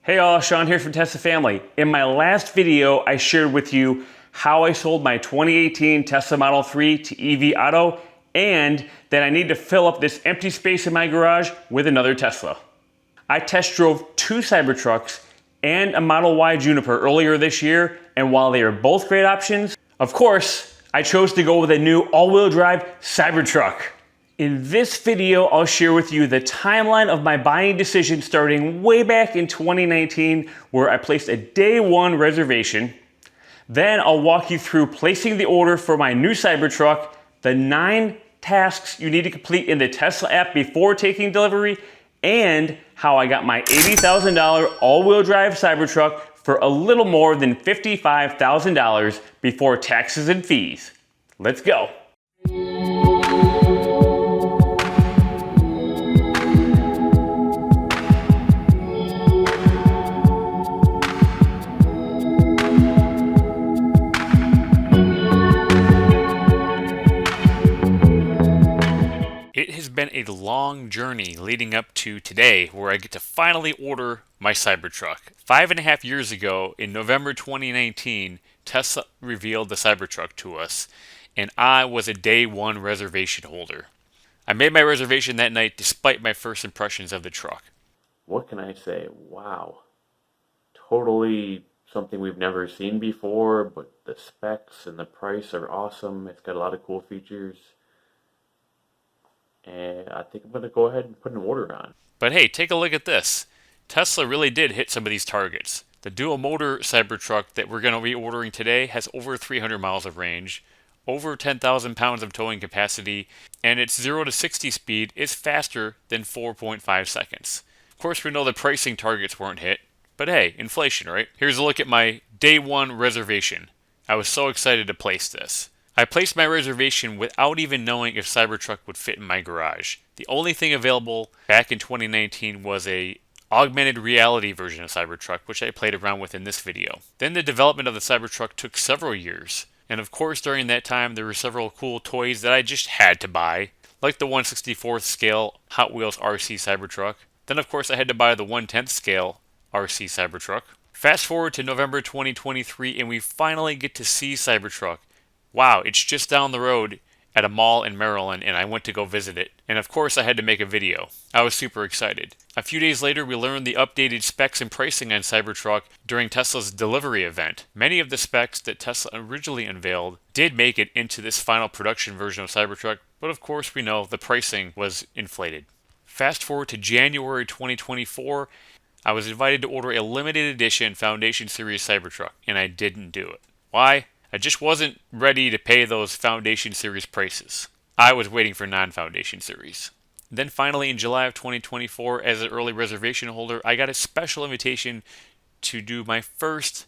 Hey all, Sean here from Tesla Family. In my last video, I shared with you how I sold my 2018 Tesla Model 3 to EV Auto and that I need to fill up this empty space in my garage with another Tesla. I test drove two Cybertrucks and a Model Y Juniper earlier this year, and while they are both great options, of course, I chose to go with a new all-wheel drive Cybertruck. In this video, I'll share with you the timeline of my buying decision starting way back in 2019, where I placed a day one reservation. Then I'll walk you through placing the order for my new Cybertruck, the 9 tasks you need to complete in the Tesla app before taking delivery, and how I got my $80,000 all-wheel drive Cybertruck for a little more than $55,000 before taxes and fees. Let's go. It has been a long journey leading up to today where I get to finally order my Cybertruck. 5.5 years ago, in November 2019, Tesla revealed the Cybertruck to us, and I was a day one reservation holder. I made my reservation that night despite my first impressions of the truck. What can I say? Wow. Totally something we've never seen before, but the specs and the price are awesome. It's got a lot of cool features. And I think I'm going to go ahead and put an order on. But hey, take a look at this. Tesla really did hit some of these targets. The dual motor Cybertruck that we're going to be ordering today has over 300 miles of range, over 10,000 pounds of towing capacity, and its 0 to 60 speed is faster than 4.5 seconds. Of course, we know the pricing targets weren't hit, but hey, inflation, right? Here's a look at my day one reservation. I was so excited to place this. I placed my reservation without even knowing if Cybertruck would fit in my garage. The only thing available back in 2019 was a augmented reality version of Cybertruck, which I played around with in this video. Then the development of the Cybertruck took several years, and of course during that time there were several cool toys that I just had to buy, like the 1/64th scale Hot Wheels RC Cybertruck. Then of course I had to buy the 1/10th scale RC Cybertruck. Fast forward to November 2023 and we finally get to see Cybertruck. Wow, it's just down the road at a mall in Maryland, and I went to go visit it. And of course I had to make a video. I was super excited. A few days later, we learned the updated specs and pricing on Cybertruck during Tesla's delivery event. Many of the specs that Tesla originally unveiled did make it into this final production version of Cybertruck, but of course we know the pricing was inflated. Fast forward to January 2024, I was invited to order a limited edition Foundation Series Cybertruck, and I didn't do it. Why? I just wasn't ready to pay those Foundation Series prices. I was waiting for non-Foundation Series. Then finally in July of 2024, as an early reservation holder, I got a special invitation to do my first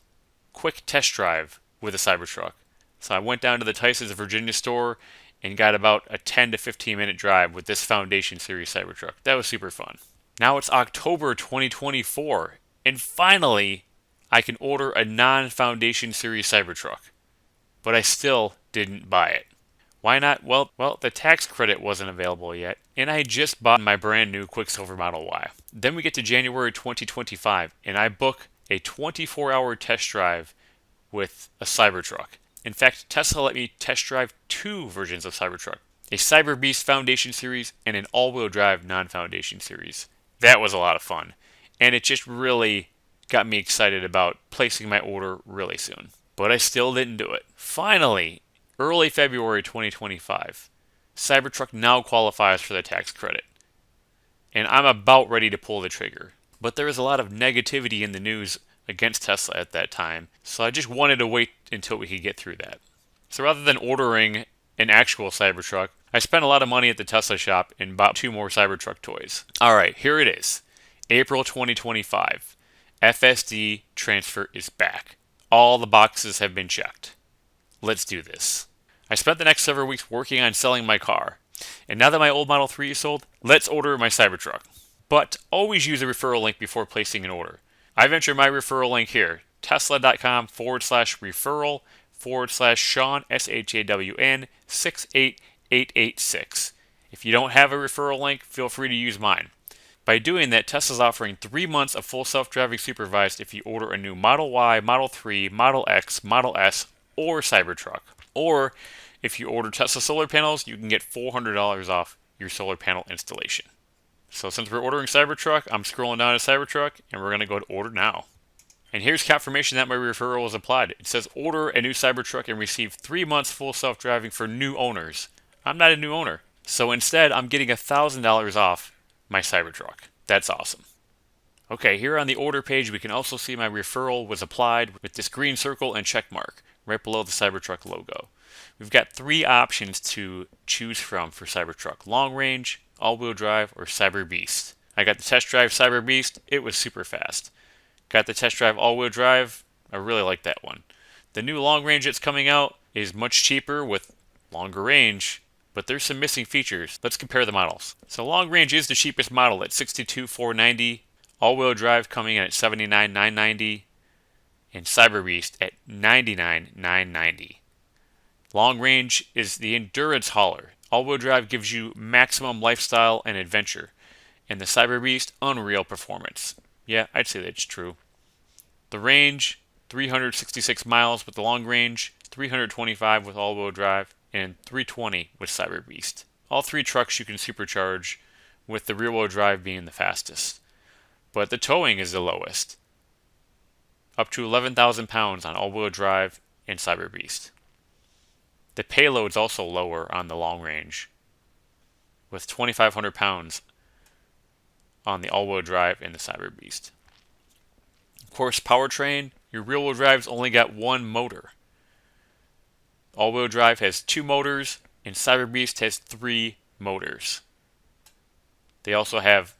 quick test drive with a Cybertruck. So I went down to the Tyson's Virginia store and got about a 10 to 15 minute drive with this Foundation Series Cybertruck. That was super fun. Now it's October 2024, and finally I can order a non-Foundation Series Cybertruck. But I still didn't buy it. Why not? Well, the tax credit wasn't available yet, and I had just bought my brand new Quicksilver Model Y. Then we get to January 2025, and I book a 24-hour test drive with a Cybertruck. In fact, Tesla let me test drive 2 versions of Cybertruck, a Cyber Beast Foundation Series and an all-wheel drive non-Foundation Series. That was a lot of fun, and it just really got me excited about placing my order really soon. But I still didn't do it. Finally, early February 2025, Cybertruck now qualifies for the tax credit. And I'm about ready to pull the trigger. But there was a lot of negativity in the news against Tesla at that time, so I just wanted to wait until we could get through that. So rather than ordering an actual Cybertruck, I spent a lot of money at the Tesla shop and bought 2 more Cybertruck toys. Alright, here it is. April 2025. FSD transfer is back. All the boxes have been checked. Let's do this. I spent the next several weeks working on selling my car. And now that my old Model 3 is sold, let's order my Cybertruck. But always use a referral link before placing an order. I've entered my referral link here. Tesla.com/referral/Sean, SHAWN 68886. If you don't have a referral link, feel free to use mine. By doing that, Tesla's offering 3 months of full self-driving supervised if you order a new Model Y, Model 3, Model X, Model S, or Cybertruck. Or if you order Tesla solar panels, you can get $400 off your solar panel installation. So since we're ordering Cybertruck, I'm scrolling down to Cybertruck, and we're going to go to order now. And here's confirmation that my referral is applied. It says order a new Cybertruck and receive 3 months full self-driving for new owners. I'm not a new owner. So instead, I'm getting $1,000 off my Cybertruck. That's awesome. Okay, here on the order page, we can also see my referral was applied with this green circle and check mark right below the Cybertruck logo. We've got 3 options to choose from for Cybertruck: long range, all-wheel drive, or Cyber Beast. I got the test drive Cyber Beast. It was super fast. Got the test drive all-wheel drive. I really like that one. The new long range that's coming out is much cheaper with longer range, but there's some missing features. Let's compare the models. So long range is the cheapest model at $62,490. All-wheel drive coming in at $79,990. And Cyber Beast at $99,990. Long range is the endurance hauler. All-wheel drive gives you maximum lifestyle and adventure. And the Cyber Beast, unreal performance. Yeah, I'd say that's true. The range, 366 miles with the long range, 325 with all-wheel drive, and 320 with Cyber Beast. All 3 trucks you can supercharge, with the rear-wheel drive being the fastest. But the towing is the lowest, up to 11,000 pounds on all-wheel drive and Cyber Beast. The payload's also lower on the long range, with 2,500 pounds on the all-wheel drive and the Cyber Beast. Of course, powertrain, your rear-wheel drive's only got 1 motor. All-wheel drive has 2 motors, and Cyber Beast has 3 motors. They also have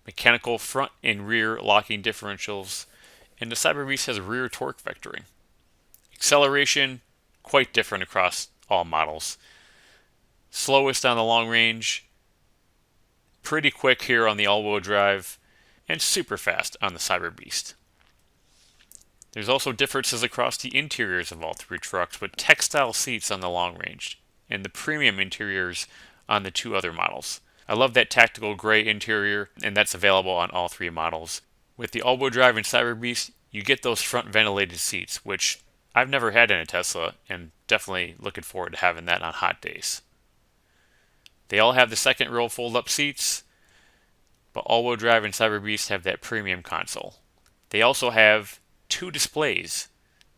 mechanical front and rear locking differentials, and the Cyber Beast has rear torque vectoring. Acceleration, quite different across all models. Slowest on the long range, pretty quick here on the all-wheel drive, and super fast on the Cyber Beast. There's also differences across the interiors of all 3 trucks, with textile seats on the long range and the premium interiors on the 2 other models. I love that tactical gray interior, and that's available on all 3 models. With the all-wheel drive and Cyber Beast, you get those front ventilated seats, which I've never had in a Tesla, and definitely looking forward to having that on hot days. They all have the second row fold-up seats, but all-wheel drive and Cyber Beast have that premium console. They also have 2 displays,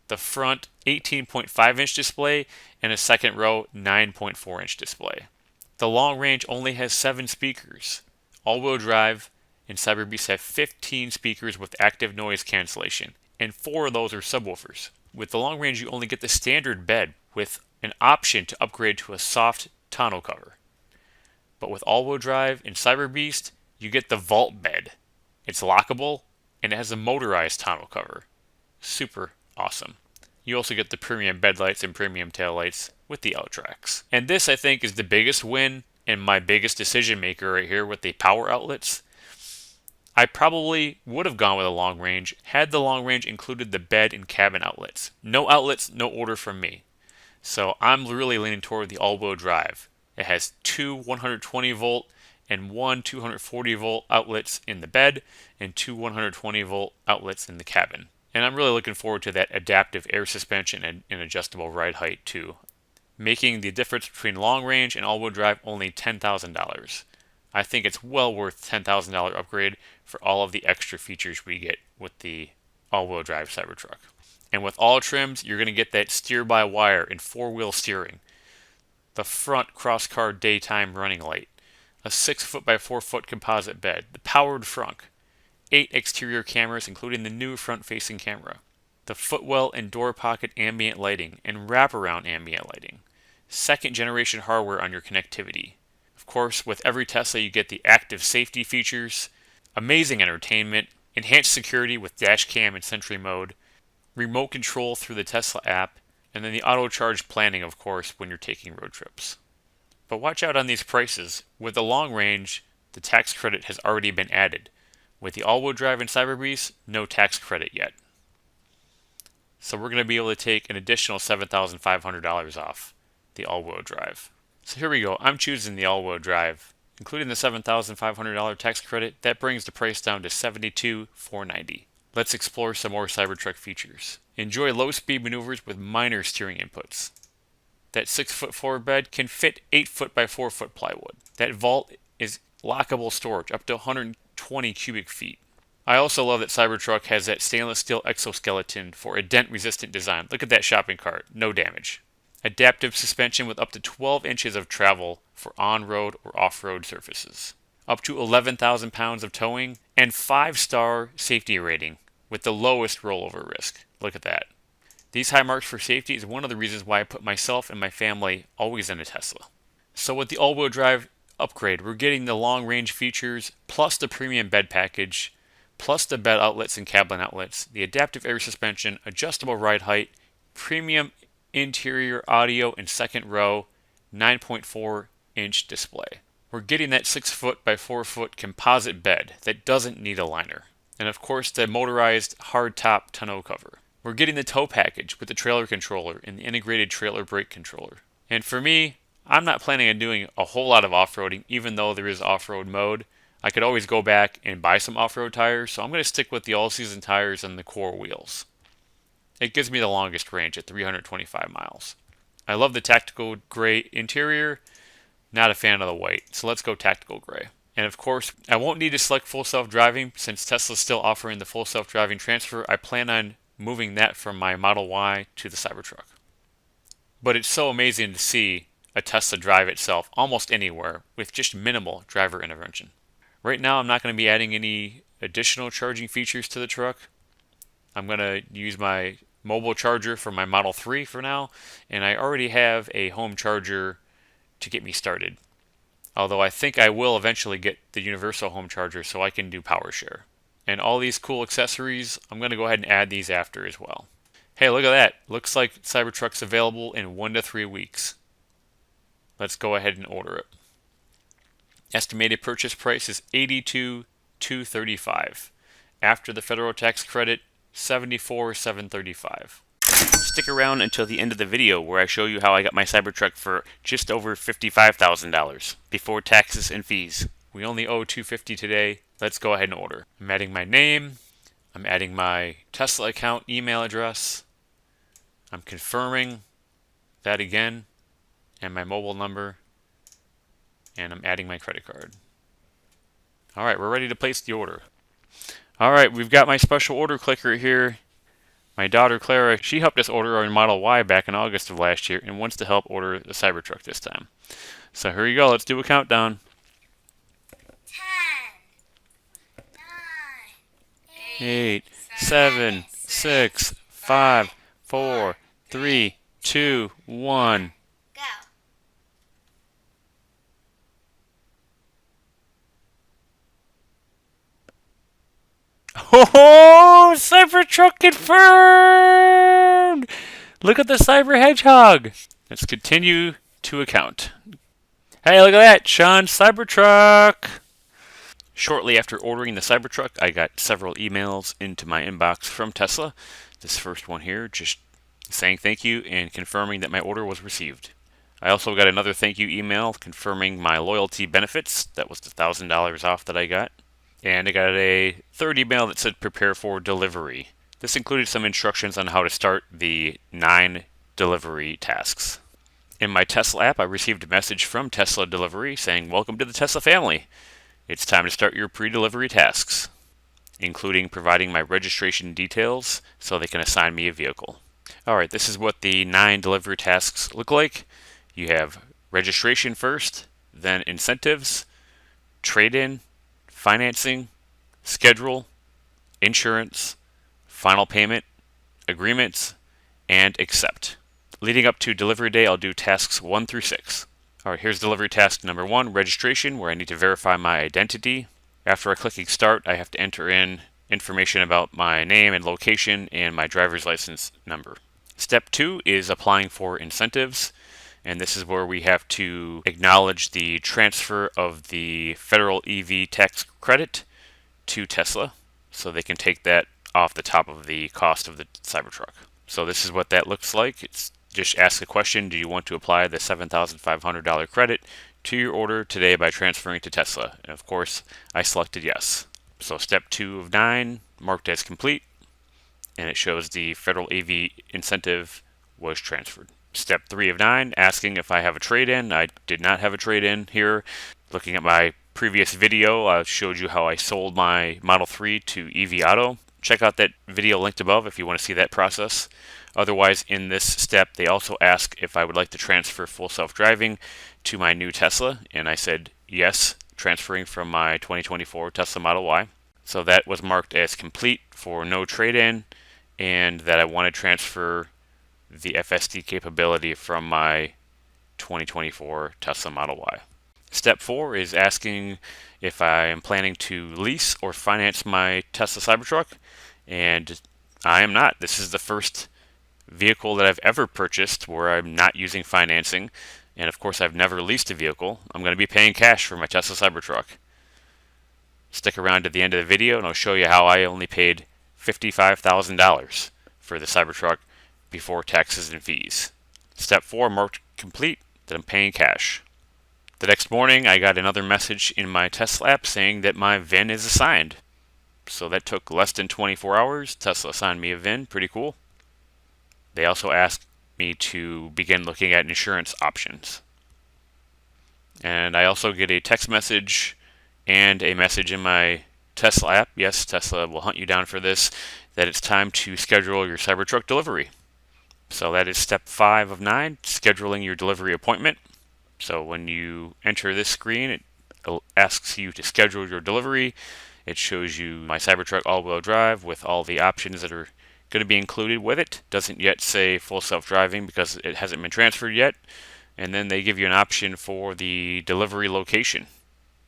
the front 18.5-inch display and a second row 9.4-inch display. The long range only has 7 speakers. All-wheel drive and Cyber Beast have 15 speakers with active noise cancellation, and 4 of those are subwoofers. With the long range, you only get the standard bed with an option to upgrade to a soft tonneau cover. But with all-wheel drive and Cyber Beast, you get the vault bed. It's lockable, and it has a motorized tonneau cover. Super awesome. You also get the premium bed lights and premium tail lights with the Outracks. And this, I think, is the biggest win and my biggest decision maker right here with the power outlets. I probably would have gone with a long range had the long range included the bed and cabin outlets. No outlets, no order from me. So I'm really leaning toward the all-wheel drive. It has 2 120 volt and 1 240 volt outlets in the bed and 2 120 volt outlets in the cabin. And I'm really looking forward to that adaptive air suspension and adjustable ride height too, making the difference between long range and all-wheel drive only $10,000. I think it's well worth $10,000 upgrade for all of the extra features we get with the all-wheel drive Cybertruck. And with all trims, you're going to get that steer-by-wire and 4-wheel steering, the front cross-car daytime running light, a 6-foot by 4-foot composite bed, the powered frunk, 8 exterior cameras including the new front-facing camera, the footwell and door pocket ambient lighting and wraparound ambient lighting, second-generation hardware on your connectivity. Of course, with every Tesla you get the active safety features, amazing entertainment, enhanced security with dash cam and Sentry mode, remote control through the Tesla app, and then the auto charge planning, of course, when you're taking road trips. But watch out on these prices. With the long range, the tax credit has already been added. With the all-wheel drive and Cyber Beast, no tax credit yet. So we're going to be able to take an additional $7,500 off the all-wheel drive. So here we go. I'm choosing the all-wheel drive. Including the $7,500 tax credit, that brings the price down to $72,490. Let's explore some more Cybertruck features. Enjoy low-speed maneuvers with minor steering inputs. That 6-foot forward bed can fit 8-foot by 4-foot plywood. That vault is lockable storage up to 120 cubic feet. I also love that Cybertruck has that stainless steel exoskeleton for a dent-resistant design. Look at that shopping cart, no damage. Adaptive suspension with up to 12 inches of travel for on-road or off-road surfaces. Up to 11,000 pounds of towing, and 5-star safety rating with the lowest rollover risk. Look at that. These high marks for safety is one of the reasons why I put myself and my family always in a Tesla. So with the all-wheel drive upgrade, we're getting the long-range features, plus the premium bed package, plus the bed outlets and cabin outlets, the adaptive air suspension, adjustable ride height, premium interior audio and second row, 9.4-inch display. We're getting that 6-foot by 4-foot composite bed that doesn't need a liner. And of course the motorized hardtop tonneau cover. We're getting the tow package with the trailer controller and the integrated trailer brake controller. And for me, I'm not planning on doing a whole lot of off-roading, even though there is off-road mode. I could always go back and buy some off-road tires, so I'm going to stick with the all-season tires and the core wheels. It gives me the longest range at 325 miles. I love the tactical gray interior, not a fan of the white, so let's go tactical gray. And of course, I won't need to select full self-driving since Tesla's still offering the full self-driving transfer. I plan on moving that from my Model Y to the Cybertruck. But it's so amazing to see a Tesla drive itself almost anywhere with just minimal driver intervention. Right now, I'm not going to be adding any additional charging features to the truck. I'm going to use my mobile charger for my Model 3 for now, and I already have a home charger to get me started. Although I think I will eventually get the universal home charger so I can do power share. And all these cool accessories, I'm going to go ahead and add these after as well. Hey, look at that. Looks like Cybertruck's available in 1 to 3 weeks. Let's go ahead and order it. Estimated purchase price is $82,235. After the federal tax credit, $74,735. Stick around until the end of the video where I show you how I got my Cybertruck for just over $55,000 before taxes and fees. We only owe $250 today. Let's go ahead and order. I'm adding my name. I'm adding my Tesla account email address. I'm confirming that again and my mobile number. And I'm adding my credit card. All right, we're ready to place the order. All right, we've got my special order clicker here. My daughter Clara, she helped us order our Model Y back in August of last year and wants to help order the Cybertruck this time. So here you go, let's do a countdown. 10, 9, 8, 7, 6, 5, 4, 3, 2, 1. go. Oh, Cybertruck confirmed! Look at the Cyber Hedgehog. Let's continue to account. Hey, look at that, Sean Cybertruck. Shortly after ordering the Cybertruck, I got several emails into my inbox from Tesla. This first one here, just saying thank you and confirming that my order was received. I also got another thank you email confirming my loyalty benefits. That was the $1,000 off that I got. And I got a third email that said prepare for delivery. This included some instructions on how to start the 9 delivery tasks. In my Tesla app, I received a message from Tesla Delivery saying, welcome to the Tesla family. It's time to start your pre-delivery tasks, including providing my registration details so they can assign me a vehicle. Alright, this is what the 9 delivery tasks look like. You have registration first, then incentives, trade-in, financing, schedule, insurance, final payment, agreements, and accept. Leading up to delivery day, I'll do tasks 1 through 6. Alright, here's delivery task number 1, registration, where I need to verify my identity. After clicking start, I have to enter in information about my name and location and my driver's license number. Step 2 is applying for incentives. And this is where we have to acknowledge the transfer of the federal EV tax credit to Tesla so they can take that off the top of the cost of the Cybertruck. So this is what that looks like. It's just ask a question, do you want to apply the $7,500 credit to your order today by transferring to Tesla. And of course, I selected yes. So step 2 of 9 marked as complete, and it shows the federal AV incentive was transferred. Step 3 of 9, asking if I have a trade-in. I did not have a trade-in here. Looking at my previous video, I showed you how I sold my Model 3 to EV Auto. Check out that video linked above if you want to see that process. Otherwise, in this step, they also ask if I would like to transfer full self-driving to my new Tesla, and I said yes, transferring from my 2024 Tesla Model Y. So that was marked as complete for no trade-in, and that I want to transfer the FSD capability from my 2024 Tesla Model Y. Step 4 is asking if I am planning to lease or finance my Tesla Cybertruck, and I am not. This is the first vehicle that I've ever purchased where I'm not using financing, and of course I've never leased a vehicle. I'm going to be paying cash for my Tesla Cybertruck. Stick around to the end of the video and I'll show you how I only paid $55,000 for the Cybertruck before taxes and fees. Step 4 marked complete, that I'm paying cash. The next morning I got another message in my Tesla app saying that my VIN is assigned. So that took less than 24 hours. Tesla assigned me a VIN, pretty cool. They also asked me to begin looking at insurance options. And I also get a text message and a message in my Tesla app. Yes, Tesla will hunt you down for this, that it's time to schedule your Cybertruck delivery. So that is step 5 of 9, scheduling your delivery appointment. So when you enter this screen, it asks you to schedule your delivery. It shows you my Cybertruck all-wheel drive with all the options that are going to be included with it. Doesn't yet say full self-driving because it hasn't been transferred yet. And then they give you an option for the delivery location.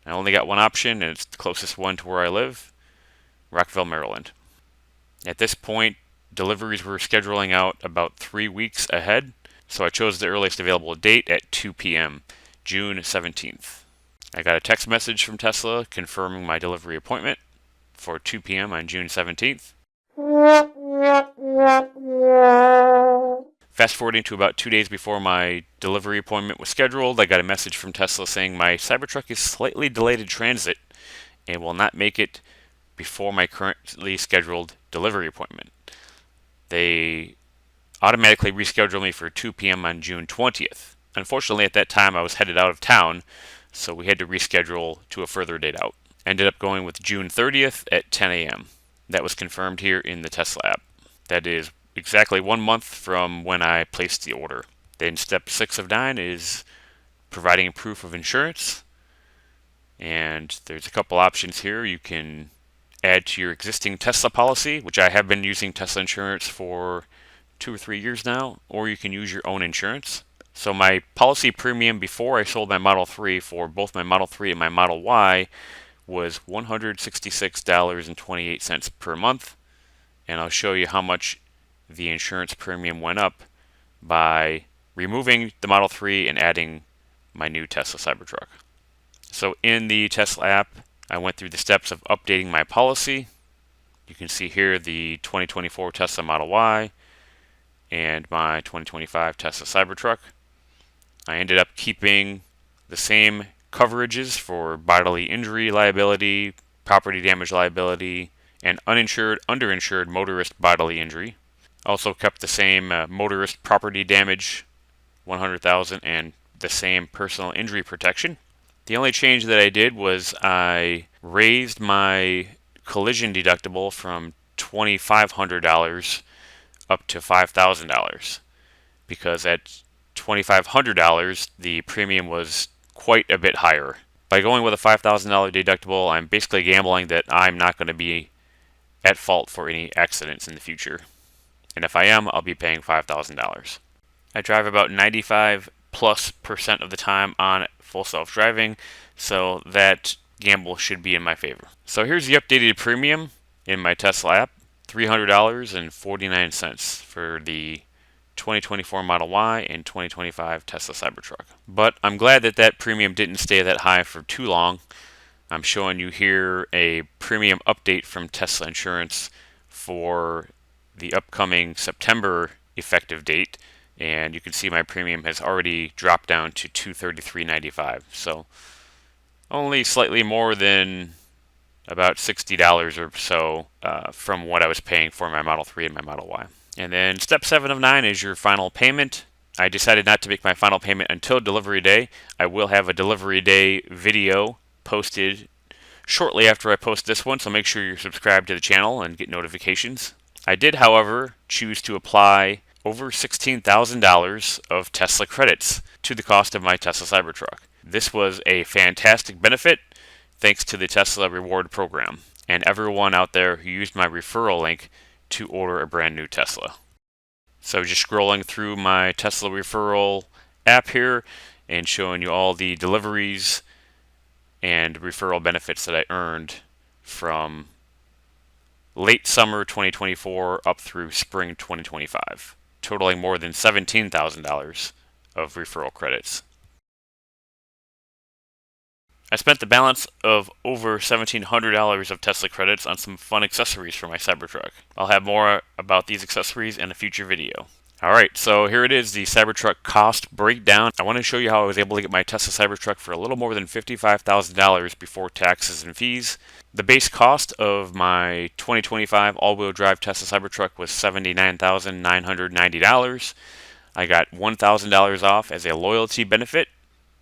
I only got one option, and it's the closest one to where I live, Rockville, Maryland. At this point, deliveries were scheduling out about 3 weeks ahead, so I chose the earliest available date at 2 p.m., June 17th. I got a text message from Tesla confirming my delivery appointment for 2 p.m. on June 17th. Fast forwarding to about 2 days before my delivery appointment was scheduled, I got a message from Tesla saying my Cybertruck is slightly delayed in transit and will not make it before my currently scheduled delivery appointment. They automatically rescheduled me for 2 p.m. on June 20th. Unfortunately, at that time, I was headed out of town, so we had to reschedule to a further date out. Ended up going with June 30th at 10 a.m. That was confirmed here in the Tesla app. That is exactly 1 month from when I placed the order. Then step 6 of 9 is providing proof of insurance. And there's a couple options here. You can add to your existing Tesla policy, which I have been using Tesla insurance for 2 or 3 years now, or you can use your own insurance. So my policy premium before I sold my Model 3 for both my Model 3 and my Model Y was $166.28 per month. And I'll show you how much the insurance premium went up by removing the Model 3 and adding my new Tesla Cybertruck. So in the Tesla app, I went through the steps of updating my policy. You can see here the 2024 Tesla Model Y and my 2025 Tesla Cybertruck. I ended up keeping the same coverages for bodily injury liability, property damage liability, and uninsured, underinsured motorist bodily injury. Also kept the same motorist property damage, $100,000, and the same personal injury protection. The only change that I did was I raised my collision deductible from $2,500 up to $5,000 because at $2,500 the premium was quite a bit higher. By going with a $5,000 deductible, I'm basically gambling that I'm not going to be at fault for any accidents in the future. And if I am, I'll be paying $5,000. I drive about 95+% of the time on full self-driving, so that gamble should be in my favor. So here's the updated premium in my Tesla app, $300.49 for the 2024 Model Y and 2025 Tesla Cybertruck. But I'm glad that that premium didn't stay that high for too long. I'm showing you here a premium update from Tesla Insurance for the upcoming September effective date, and you can see my premium has already dropped down to $233.95. So only slightly more than about $60 or so from what I was paying for my Model 3 and my Model Y. And then step 7 of 9 is your final payment. I decided not to make my final payment until delivery day. I will have a delivery day video posted shortly after I post this one, so make sure you're subscribed to the channel and get notifications. I did, however, choose to apply over $16,000 of Tesla credits to the cost of my Tesla Cybertruck. This was a fantastic benefit thanks to the Tesla reward program and everyone out there who used my referral link to order a brand new Tesla. So just scrolling through my Tesla referral app here and showing you all the deliveries and referral benefits that I earned from late summer 2024 up through spring 2025, totaling more than $17,000 of referral credits. I spent the balance of over $1,700 of Tesla credits on some fun accessories for my Cybertruck. I'll have more about these accessories in a future video. Alright, so here it is, the Cybertruck cost breakdown. I want to show you how I was able to get my Tesla Cybertruck for a little more than $55,000 before taxes and fees. The base cost of my 2025 all-wheel drive Tesla Cybertruck was $79,990. I got $1,000 off as a loyalty benefit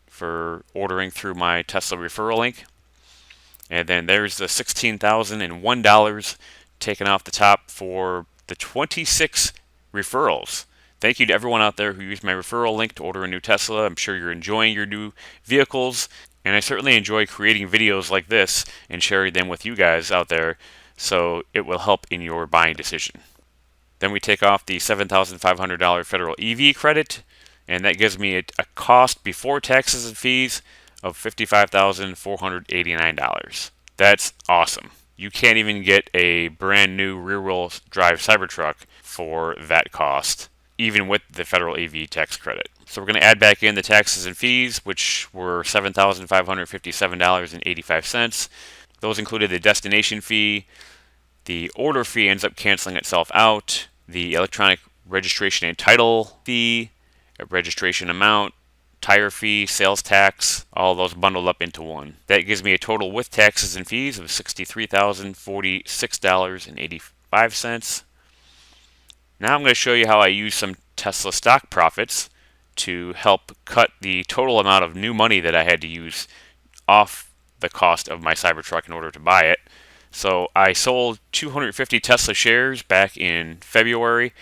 for ordering through my Tesla referral link. And then there's the $16,001 taken off the top for the 26 referrals. Thank you to everyone out there who used my referral link to order a new Tesla. I'm sure you're enjoying your new vehicles, and I certainly enjoy creating videos like this and sharing them with you guys out there, so it will help in your buying decision. Then we take off the $7,500 federal EV credit, and that gives me a cost before taxes and fees of $55,489. That's awesome. You can't even get a brand new rear-wheel drive Cybertruck for that cost, even with the federal EV tax credit. So we're going to add back in the taxes and fees, which were $7,557.85. Those included the destination fee, the order fee ends up canceling itself out, the electronic registration and title fee, registration amount, tire fee, sales tax, all those bundled up into one. That gives me a total with taxes and fees of $63,046.85. Now I'm going to show you how I use some Tesla stock profits to help cut the total amount of new money that I had to use off the cost of my Cybertruck in order to buy it. So I sold 250 Tesla shares back in February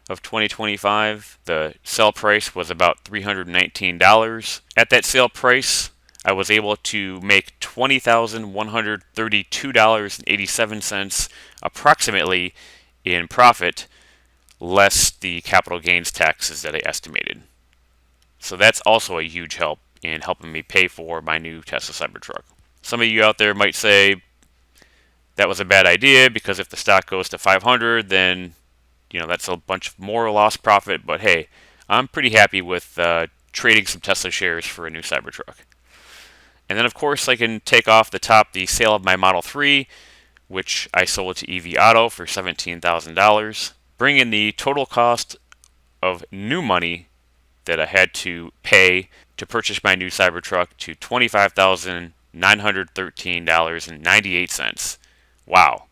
of 2025. The sell price was about $319. At that sale price, I was able to make $20,132.87 approximately in profit, less the capital gains taxes that I estimated. So that's also a huge help in helping me pay for my new Tesla Cybertruck. Some of you out there might say that was a bad idea because if the stock goes to 500, then that's a bunch of more lost profit. But hey, I'm pretty happy with trading some Tesla shares for a new Cybertruck. And then of course I can take off the top the sale of my Model 3, which I sold to EV Auto for $17,000. Bring in the total cost of new money that I had to pay to purchase my new Cybertruck to $25,913.98. Wow.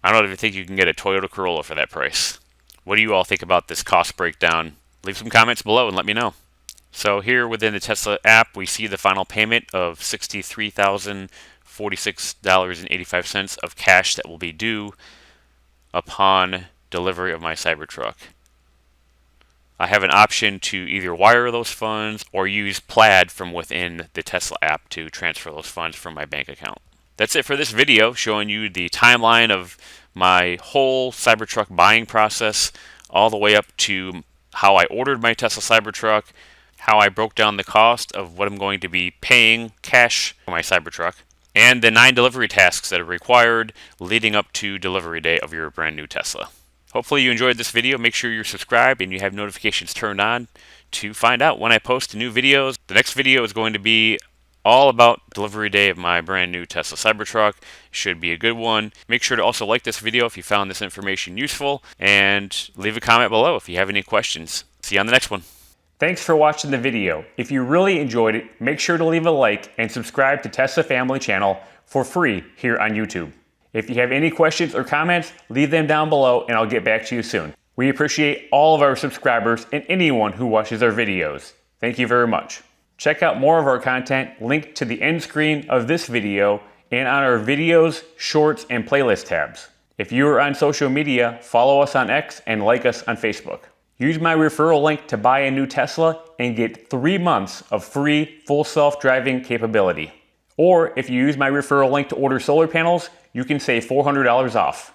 I don't even think you can get a Toyota Corolla for that price. What do you all think about this cost breakdown? Leave some comments below and let me know. So here within the Tesla app, we see the final payment of $63,046.85 of cash that will be due upon delivery of my Cybertruck. I have an option to either wire those funds or use Plaid from within the Tesla app to transfer those funds from my bank account. That's it for this video, showing you the timeline of my whole Cybertruck buying process, all the way up to how I ordered my Tesla Cybertruck, how I broke down the cost of what I'm going to be paying cash for my Cybertruck, and the 9 delivery tasks that are required leading up to delivery day of your brand new Tesla. Hopefully you enjoyed this video. Make sure you're subscribed and you have notifications turned on to find out when I post new videos. The next video is going to be all about delivery day of my brand new Tesla Cybertruck. Should be a good one. Make sure to also like this video if you found this information useful, and leave a comment below if you have any questions. See you on the next one. Thanks for watching the video. If you really enjoyed it, make sure to leave a like and subscribe to Tesla Family Channel for free here on YouTube. If you have any questions or comments, leave them down below and I'll get back to you soon. We appreciate all of our subscribers and anyone who watches our videos. Thank you very much. Check out more of our content linked to the end screen of this video and on our videos, shorts, and playlist tabs. If you are on social media, follow us on X and like us on Facebook. Use my referral link to buy a new Tesla and get 3 months of free full self-driving capability. Or if you use my referral link to order solar panels, you can save $400 off.